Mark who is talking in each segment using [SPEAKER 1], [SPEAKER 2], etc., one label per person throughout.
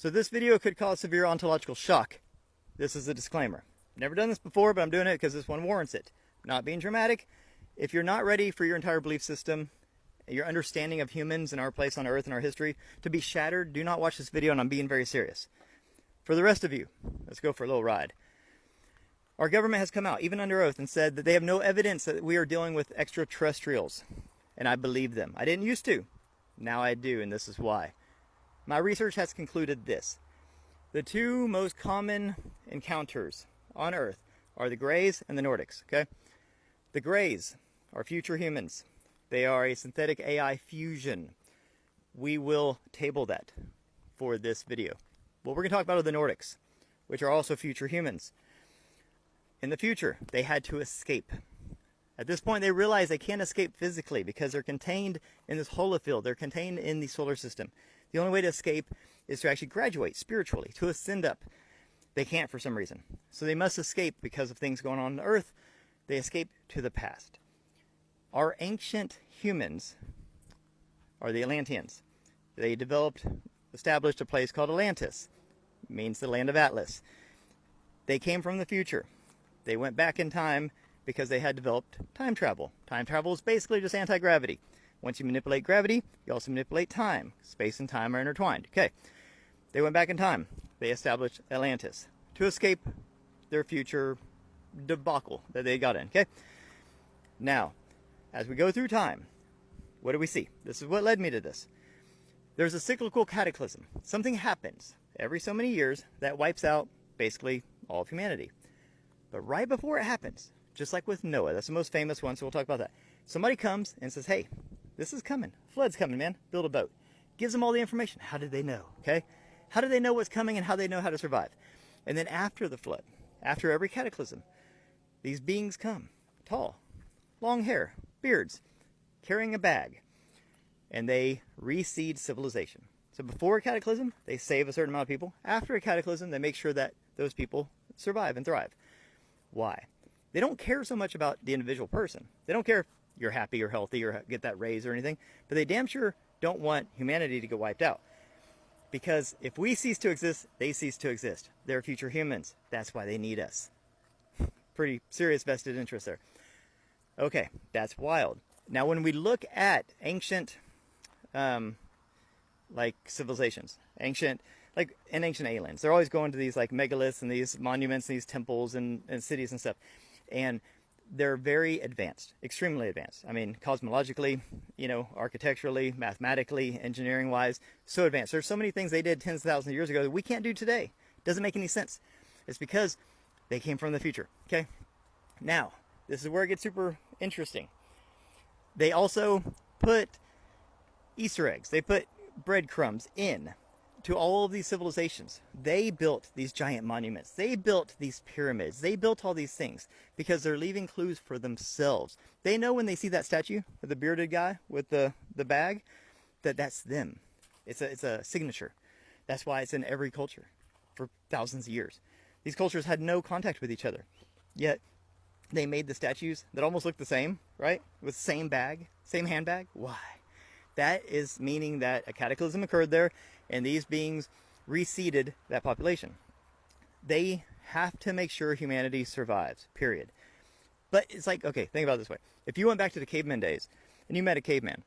[SPEAKER 1] So this video could cause severe ontological shock. This is a disclaimer. Never done this before, but I'm doing it because this one warrants it. Not being dramatic. If you're not ready for your entire belief system, your understanding of humans and our place on Earth and our history to be shattered, do not watch this video, and I'm being very serious. For the rest of you, let's go for a little ride. Our government has come out, even under oath, and said that they have no evidence that we are dealing with extraterrestrials. And I believe them. I didn't used to. Now I do, and this is why. My research has concluded this. The two most common encounters on Earth are the Greys and the Nordics, okay? The Greys are future humans. They are a synthetic AI fusion. We will table that for this video. What we're going to talk about are the Nordics, which are also future humans. In the future, they had to escape. At this point, they realize they can't escape physically because they're contained in this holofield. They're contained in the solar system. The only way to escape is to actually graduate spiritually, to ascend up. They can't for some reason. So they must escape because of things going on Earth. They escape to the past. Our ancient humans are the Atlanteans. They established a place called Atlantis. It means the land of Atlas. They came from the future. They went back in time because they had developed time travel. Time travel is basically just anti-gravity. Once you manipulate gravity, you also manipulate time. Space and time are intertwined. Okay. They went back in time. They established Atlantis to escape their future debacle that they got in. Okay. Now, as we go through time, what do we see? This is what led me to this. There's a cyclical cataclysm. Something happens every so many years that wipes out basically all of humanity. But right before it happens, just like with Noah, that's the most famous one, so we'll talk about that. Somebody comes and says, hey, this is coming. Flood's coming, man. Build a boat. Gives them all the information. How did they know? Okay? How do they know what's coming and how they know how to survive? And then after the flood, after every cataclysm, these beings come, tall, long hair, beards, carrying a bag, and they reseed civilization. So before a cataclysm, they save a certain amount of people. After a cataclysm, they make sure that those people survive and thrive. Why? They don't care so much about the individual person. They don't care if you're happy or healthy or get that raise or anything, but they damn sure don't want humanity to get wiped out. Because if we cease to exist, they cease to exist. They're future humans. That's why they need us. Pretty serious vested interest there. Okay, that's wild. Now, when we look at ancient, civilizations, ancient aliens, they're always going to these like megaliths and these monuments, and these temples and cities and stuff. And they're very advanced, extremely advanced. I mean, cosmologically, architecturally, mathematically, engineering-wise, so advanced. There's so many things they did tens of thousands of years ago that we can't do today. Doesn't make any sense. It's because they came from the future, okay? Now, this is where it gets super interesting. They also put Easter eggs. They put breadcrumbs in to all of these civilizations. They built these giant monuments. They built these pyramids. They built all these things because they're leaving clues for themselves. They know when they see that statue of the bearded guy with the bag, that's them. It's a signature. That's why it's in every culture for thousands of years. These cultures had no contact with each other. Yet they made the statues that almost look the same, right? With the same bag, same handbag. Why? That is meaning that a cataclysm occurred there and these beings reseeded that population. They have to make sure humanity survives, period. But it's like, okay, think about it this way. If you went back to the caveman days and you met a caveman,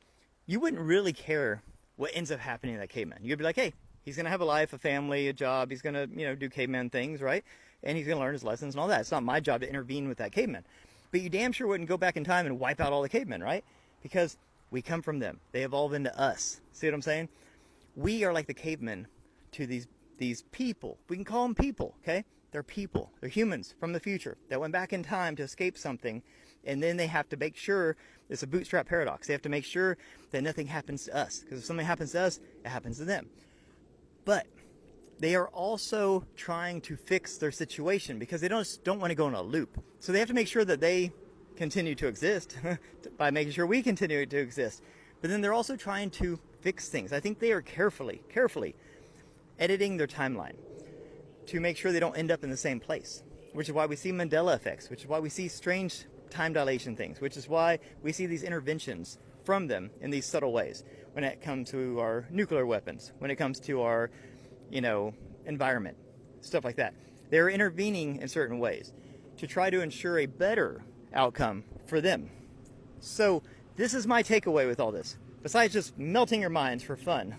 [SPEAKER 1] you wouldn't really care what ends up happening to that caveman. You'd be like, hey, he's going to have a life, a family, a job. He's going to, do caveman things, right? And he's going to learn his lessons and all that. It's not my job to intervene with that caveman. But you damn sure wouldn't go back in time and wipe out all the cavemen, right? Because we come from them. They evolve into us. See what I'm saying? We are like the cavemen to these people. We can call them people, okay? They're people. They're humans from the future that went back in time to escape something, and then they have to make sure, it's a bootstrap paradox. They have to make sure that nothing happens to us, because if something happens to us, it happens to them. But they are also trying to fix their situation because they don't want to go in a loop. So they have to make sure that they continue to exist by making sure we continue to exist. But then they're also trying to fix things. I think they are carefully editing their timeline to make sure they don't end up in the same place, which is why we see Mandela effects, which is why we see strange time dilation things, which is why we see these interventions from them in these subtle ways when it comes to our nuclear weapons, when it comes to our environment, stuff like that. They're intervening in certain ways to try to ensure a better outcome for them. So this is my takeaway with all this, besides just melting your minds for fun.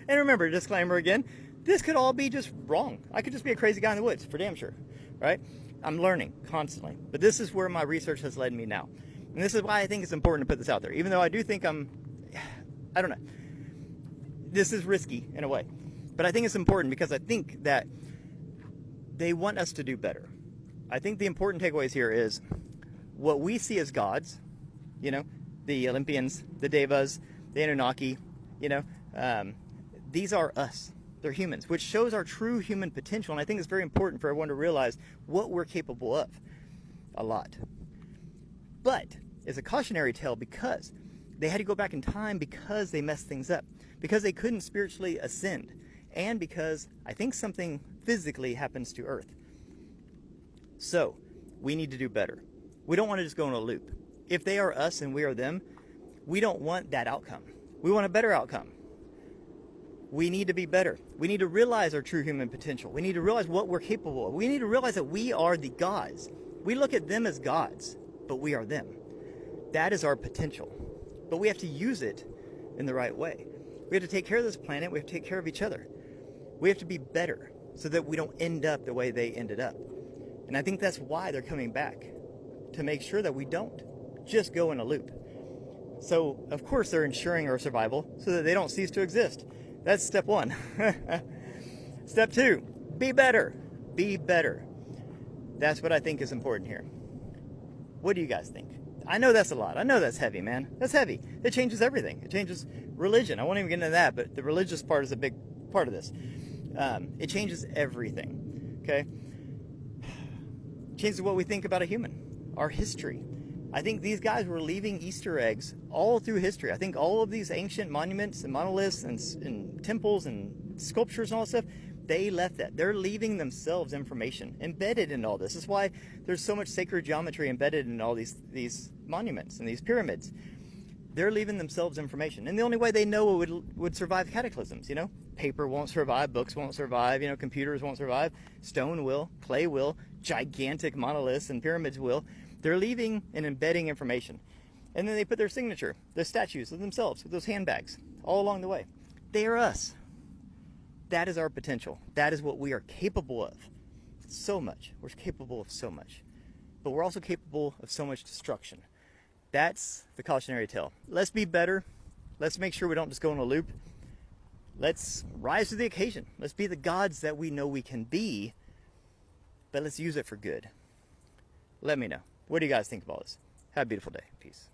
[SPEAKER 1] And remember, disclaimer again, this could all be just wrong. I could just be a crazy guy in the woods, for damn sure, right? I'm learning constantly, but this is where my research has led me now. And this is why I think it's important to put this out there, even though I do think I don't know, this is risky in a way, but I think it's important because I think that they want us to do better. I think the important takeaways here is what we see as gods, the Olympians, the Devas, the Anunnaki, these are us. They're humans, which shows our true human potential. And I think it's very important for everyone to realize what we're capable of a lot. But it's a cautionary tale because they had to go back in time because they messed things up, because they couldn't spiritually ascend, and because I think something physically happens to Earth. So we need to do better. We don't want to just go in a loop. If they are us and we are them, we don't want that outcome. We want a better outcome. We need to be better. We need to realize our true human potential. We need to realize what we're capable of. We need to realize that we are the gods. We look at them as gods, but we are them. That is our potential. But we have to use it in the right way. We have to take care of this planet. We have to take care of each other. We have to be better so that we don't end up the way they ended up. And I think that's why they're coming back, to make sure that we don't just go in a loop. So, of course, they're ensuring our survival so that they don't cease to exist. That's step one. Step two, be better. Be better. That's what I think is important here. What do you guys think? I know that's a lot. I know that's heavy, man. That's heavy. It changes everything. It changes religion. I won't even get into that, but the religious part is a big part of this. It changes everything, okay? Changes what we think about a human, our history. I think these guys were leaving Easter eggs all through history. I think all of these ancient monuments and monoliths and temples and sculptures and all that stuff, they left that. They're leaving themselves information embedded in all this. This is why there's so much sacred geometry embedded in all these monuments and these pyramids. They're leaving themselves information. And the only way they know it would survive cataclysms, Paper won't survive, books won't survive, computers won't survive, stone will, clay will, gigantic monoliths and pyramids will. They're leaving and embedding information. And then they put their signature, their statues of themselves, with those handbags, all along the way. They are us. That is our potential. That is what we are capable of. So much. We're capable of so much. But we're also capable of so much destruction. That's the cautionary tale. Let's be better. Let's make sure we don't just go in a loop. Let's rise to the occasion. Let's be the gods that we know we can be, but let's use it for good. Let me know. What do you guys think of all this? Have a beautiful day. Peace.